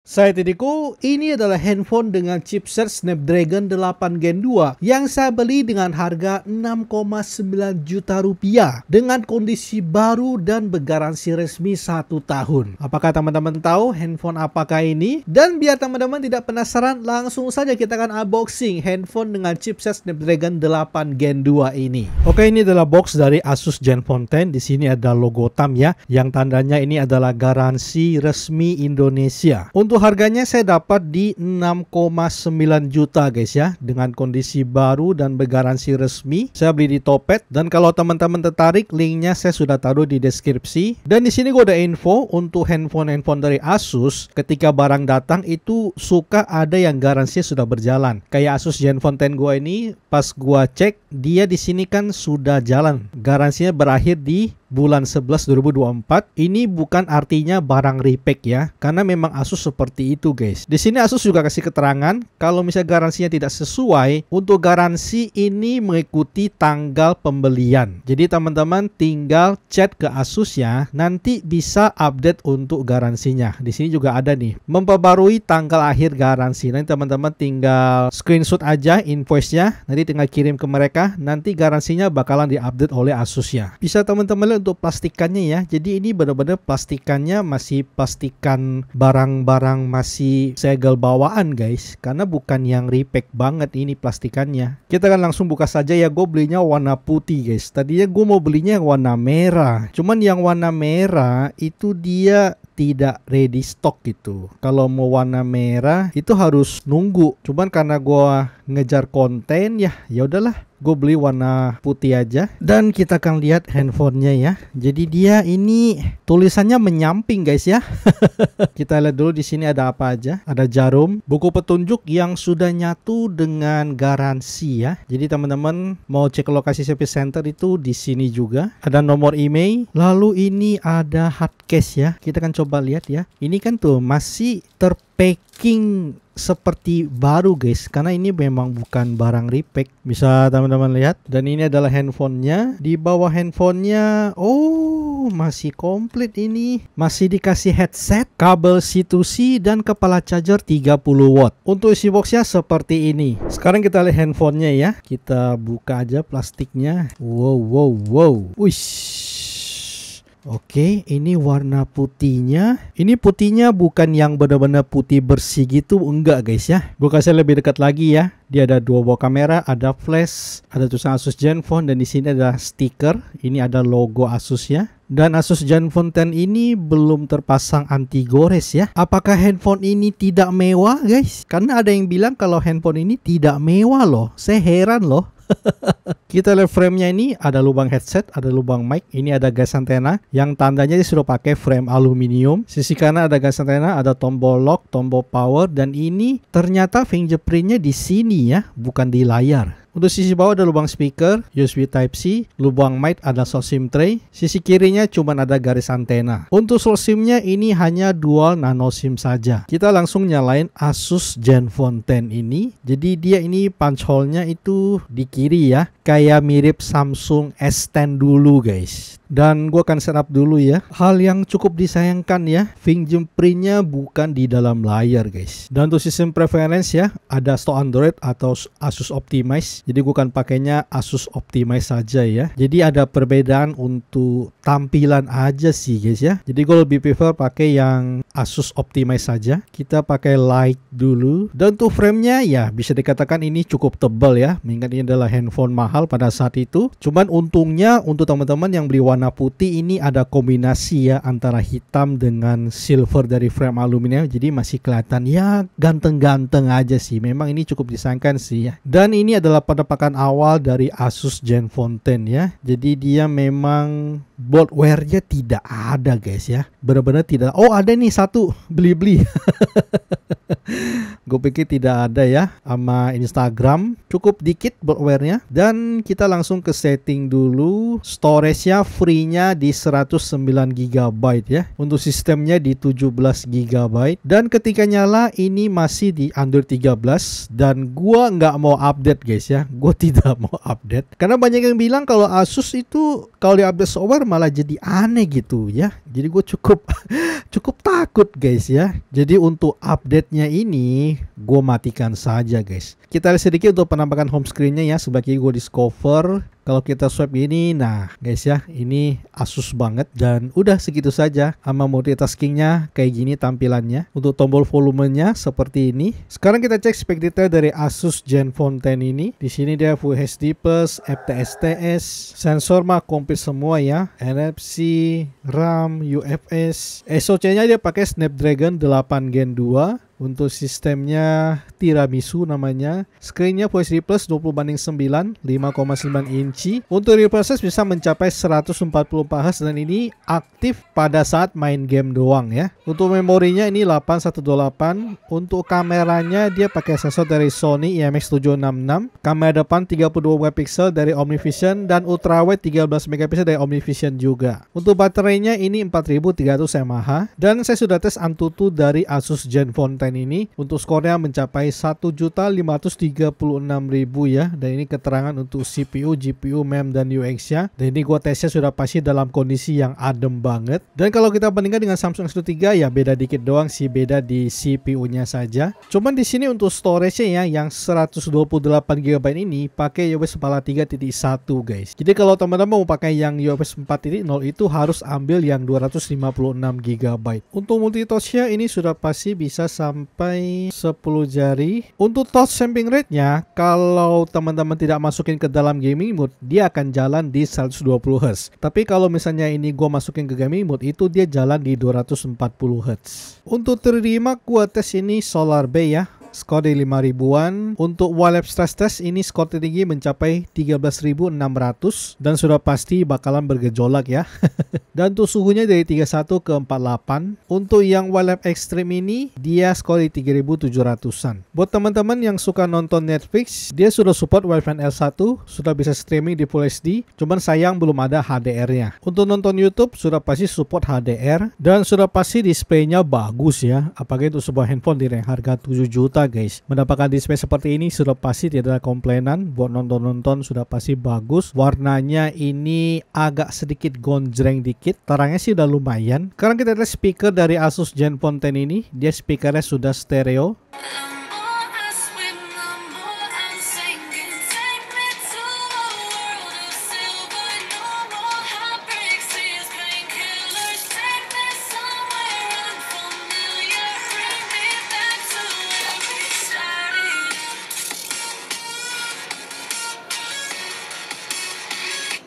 Saya Tidiku, ini adalah handphone dengan chipset Snapdragon 8 Gen 2 yang saya beli dengan harga 6,9 juta rupiah dengan kondisi baru dan bergaransi resmi 1 tahun. Apakah teman-teman tahu handphone apakah ini? Dan biar teman-teman tidak penasaran, langsung saja kita akan unboxing handphone dengan chipset Snapdragon 8 Gen 2 ini. Oke, ini adalah box dari Asus Zenfone 10. Di sini ada logo TAM ya, yang tandanya ini adalah garansi resmi Indonesia. Untuk harganya saya dapat di 6,9 juta guys ya, dengan kondisi baru dan bergaransi resmi. Saya beli di Topet, dan kalau teman-teman tertarik, linknya saya sudah taruh di deskripsi. Dan di sini gue ada info untuk handphone dari Asus. Ketika barang datang itu suka ada yang garansinya sudah berjalan. Kayak Asus Zenfone 10 gue ini, pas gue cek dia di sini kan sudah jalan. Garansinya berakhir di bulan 11 2024. Ini bukan artinya barang repack ya, karena memang Asus seperti itu guys. Di sini Asus juga kasih keterangan kalau misalnya garansinya tidak sesuai, untuk garansi ini mengikuti tanggal pembelian. Jadi teman-teman tinggal chat ke Asus ya, nanti bisa update untuk garansinya. Di sini juga ada nih, memperbarui tanggal akhir garansi. Nanti teman-teman tinggal screenshot aja invoice-nya, nanti tinggal kirim ke mereka, nanti garansinya bakalan diupdate oleh Asus ya. Bisa teman-teman untuk plastikannya ya, jadi ini benar-benar plastikannya masih plastikan barang-barang masih segel bawaan guys, karena bukan yang repack banget ini plastikannya. Kita kan langsung buka saja ya. Gue belinya warna putih guys, tadinya gue mau belinya yang warna merah, cuman yang warna merah itu dia tidak ready stock gitu. Kalau mau warna merah itu harus nunggu. Cuman karena gua ngejar konten ya udahlah, gue beli warna putih aja. Dan kita akan lihat handphonenya ya. Jadi dia ini tulisannya menyamping guys ya. Kita lihat dulu di sini ada apa aja. Ada jarum, buku petunjuk yang sudah nyatu dengan garansi ya. Jadi teman-teman mau cek lokasi service center itu di sini juga. Ada nomor email. Lalu ini ada hard case ya. Kita akan coba lihat ya. Ini kan tuh masih terpacking seperti baru guys, karena ini memang bukan barang repack. Bisa teman-teman lihat. Dan ini adalah handphonenya. Di bawah handphonenya, oh masih komplit ini. Masih dikasih headset, kabel C2C, dan kepala charger 30 watt. Untuk isi boxnya seperti ini. Sekarang kita lihat handphonenya ya. Kita buka aja plastiknya. Wow. Wish. Oke, ini warna putihnya. Ini putihnya bukan yang benar-benar putih bersih gitu, enggak guys ya. Gue kasih lebih dekat lagi ya. Dia ada dua buah kamera, ada flash, ada tulisan Asus Zenfone, dan di sini ada stiker. Ini ada logo Asus ya. Dan Asus Zenfone 10 ini belum terpasang anti gores ya. Apakah handphone ini tidak mewah guys? Karena ada yang bilang kalau handphone ini tidak mewah loh. Saya heran loh. Kita lihat framenya, ini ada lubang headset, ada lubang mic, ini ada gas antena yang tandanya disuruh pakai frame aluminium. Sisi kanan ada gas antena, ada tombol lock, tombol power, dan ini ternyata fingerprintnya di sini ya, bukan di layar. Untuk sisi bawah ada lubang speaker, USB Type-C, lubang mic, ada slot SIM tray. Sisi kirinya cuma ada garis antena. Untuk slot SIM-nya ini hanya dual nano SIM saja. Kita langsung nyalain Asus Zenfone 10 ini. Jadi dia ini punch hole-nya itu di kiri ya, kayak mirip Samsung S10 dulu guys. Dan gue akan setup dulu ya. Hal yang cukup disayangkan ya, fingerprintnya bukan di dalam layar guys. Dan untuk sistem preference ya, ada stok Android atau Asus Optimize. Jadi gue akan pakainya Asus Optimize saja ya. Jadi ada perbedaan untuk tampilan aja sih guys ya. Jadi gue lebih prefer pakai yang Asus Optimize saja. Kita pakai light dulu. Dan untuk framenya ya bisa dikatakan ini cukup tebal ya, mengingat ini adalah handphone mahal pada saat itu. Cuman untungnya untuk teman-teman yang beli warna putih, ini ada kombinasi ya antara hitam dengan silver dari frame aluminium. Jadi masih kelihatan ya ganteng-ganteng aja sih. Memang ini cukup disayangkan sih ya. Dan ini adalah penampakan awal dari Asus Zenfone 10 ya. Jadi dia memang bloatware-nya tidak ada guys ya. Benar-benar tidak. Oh ada nih satu, beli-beli. Gue pikir tidak ada ya. Sama Instagram cukup dikit bloatware-nya. Dan kita langsung ke setting dulu. Storage-nya free-nya di 109 GB ya. Untuk sistemnya di 17 GB. Dan ketika nyala ini masih di Android 13. Dan gua nggak mau update guys ya. Gue tidak mau update. Karena banyak yang bilang kalau Asus itu kalau di update software malah jadi aneh gitu ya. Jadi gue cukup cukup takut guys ya. Jadi untuk update-nya ini gue matikan saja guys. Kita lihat sedikit untuk penampakan home screen-nya ya. Sebagai gue discover, kalau kita swipe ini, nah guys ya, ini Asus banget. Dan udah segitu saja. Sama multitaskingnya kayak gini tampilannya. Untuk tombol volumenya seperti ini. Sekarang kita cek spek detail dari Asus Zenfone 10 ini. Di sini dia Full HD+, FTSTS, sensor mah komplit semua ya. NFC, RAM, UFS. SoC-nya dia pakai Snapdragon 8 Gen 2. Untuk sistemnya Tiramisu namanya. Screen-nya Full HD Plus 20:9, 5,9 inci. Untuk refresh bisa mencapai 144Hz dan ini aktif pada saat main game doang ya. Untuk memorinya ini 8/128. Untuk kameranya dia pakai sensor dari Sony IMX766. Kamera depan 32 megapiksel dari OmniVision dan ultrawide 13 megapiksel dari OmniVision juga. Untuk baterainya ini 4300 mAh dan saya sudah tes Antutu dari Asus Zenfone 10 ini. Untuk skornya mencapai 1.536.000 ya. Dan ini keterangan untuk CPU, GPU, MEM dan UX nya. Dan ini gua tesnya sudah pasti dalam kondisi yang adem banget. Dan kalau kita bandingkan dengan Samsung S23 ya beda dikit doang sih, beda di CPU nya saja. Cuman di sini untuk storage-nya ya yang 128GB ini pakai UFS 3.1 guys. Jadi kalau teman-teman mau pakai yang UFS 4.0 itu harus ambil yang 256GB. Untuk multitouch-nya ini sudah pasti bisa sampai 10 jari. Untuk touch sampling rate-nya, kalau teman-teman tidak masukin ke dalam gaming mode, dia akan jalan di 120Hz. Tapi kalau misalnya ini gue masukin ke gaming mode, itu dia jalan di 240Hz. Untuk 3D Mark gua tes ini Solar Bay ya. Skor di 5000-an. Untuk wireless stress test ini skor tertinggi mencapai 13.600 dan sudah pasti bakalan bergejolak ya. Dan untuk suhunya dari 31 ke 48. Untuk yang wireless extreme ini dia skor di 3700-an. Buat teman-teman yang suka nonton Netflix, dia sudah support Wi-Fi L1, sudah bisa streaming di Full HD, cuman sayang belum ada HDR-nya. Untuk nonton YouTube sudah pasti support HDR dan sudah pasti displaynya bagus ya. Apalagi untuk sebuah handphone di harga 7 juta guys. Mendapatkan display seperti ini sudah pasti tidak ada komplainan. Buat nonton-nonton sudah pasti bagus. Warnanya ini agak sedikit gonjreng dikit. Terangnya sih udah lumayan. Sekarang kita lihat speaker dari Asus Zenfone 10 ini. Dia speakernya sudah stereo.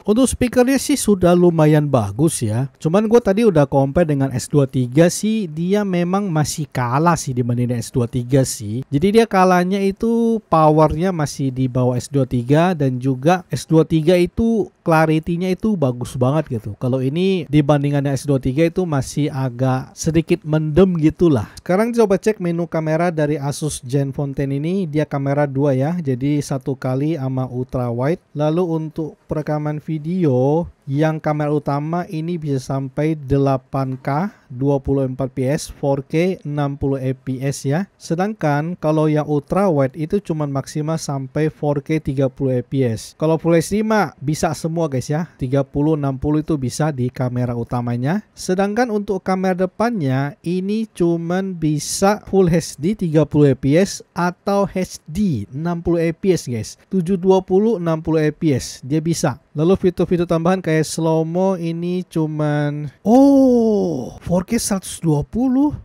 Untuk speakernya sih sudah lumayan bagus ya. Cuman gue tadi udah compare dengan S23 sih, dia memang masih kalah sih dibanding S23 sih. Jadi dia kalahnya itu powernya masih di bawah S23 dan juga S23 itu clarity-nya itu bagus banget gitu. Kalau ini dibandingkan S23 itu masih agak sedikit mendem gitulah. Sekarang coba cek menu kamera dari Asus Zenfone 10 ini. Dia kamera 2 ya. Jadi 1 kali sama ultra wide. Lalu untuk perekaman video yang kamera utama ini bisa sampai 8K 24fps 4K 60fps ya. Sedangkan kalau yang ultra wide itu cuma maksimal sampai 4K 30fps. Kalau Full HD mah bisa semua guys ya. 30 60 itu bisa di kamera utamanya. Sedangkan untuk kamera depannya ini cuman bisa Full HD 30fps atau HD 60fps guys. 720 60fps dia bisa. Lalu fitur-fitur tambahan kayak slow-mo ini cuman 4K 120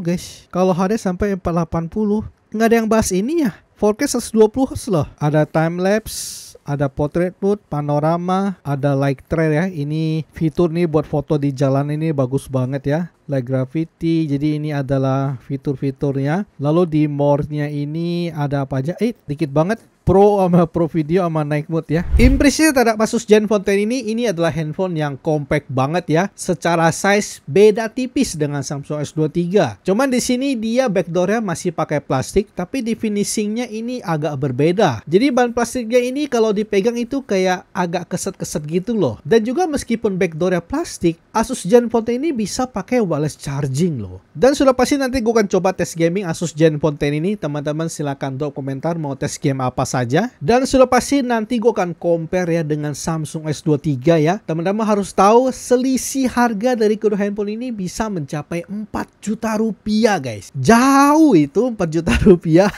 guys. Kalau HD sampai 480. Nggak ada yang bahas ini ya. 4K 120 loh. Ada time lapse, ada portrait mode, panorama, ada light trail ya. Ini fitur nih buat foto di jalan ini bagus banget ya. Light gravity, jadi ini adalah fitur-fiturnya. Lalu di more-nya ini ada apa aja? Dikit banget. Pro sama Pro Video sama Night Mode ya. Impresi terhadap Asus Zenfone 10 ini adalah handphone yang compact banget ya. Secara size beda tipis dengan Samsung S23. Cuman di sini dia backdoornya masih pakai plastik, tapi di finishingnya ini agak berbeda. Jadi bahan plastiknya ini kalau dipegang itu kayak agak keset-keset gitu loh. Dan juga meskipun backdoornya plastik, Asus Zenfone 10 ini bisa pakai wireless charging loh. Dan sudah pasti nanti gue akan coba tes gaming Asus Zenfone 10 ini. Teman-teman silahkan drop komentar mau tes game apa saja saja. Dan sudah pasti nanti gue akan compare ya dengan Samsung S23 ya. Teman-teman harus tahu selisih harga dari kedua handphone ini bisa mencapai 4 juta rupiah guys. Jauh itu 4 juta rupiah.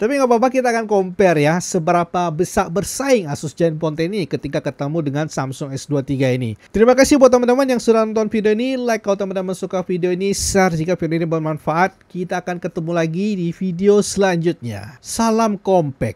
Tapi nggak apa-apa, kita akan compare ya seberapa besar bersaing Asus Zenfone 10 ini ketika ketemu dengan Samsung S23 ini. Terima kasih buat teman-teman yang sudah nonton video ini. Like kalau teman-teman suka video ini, share jika video ini bermanfaat. Kita akan ketemu lagi di video selanjutnya. Salam kompak.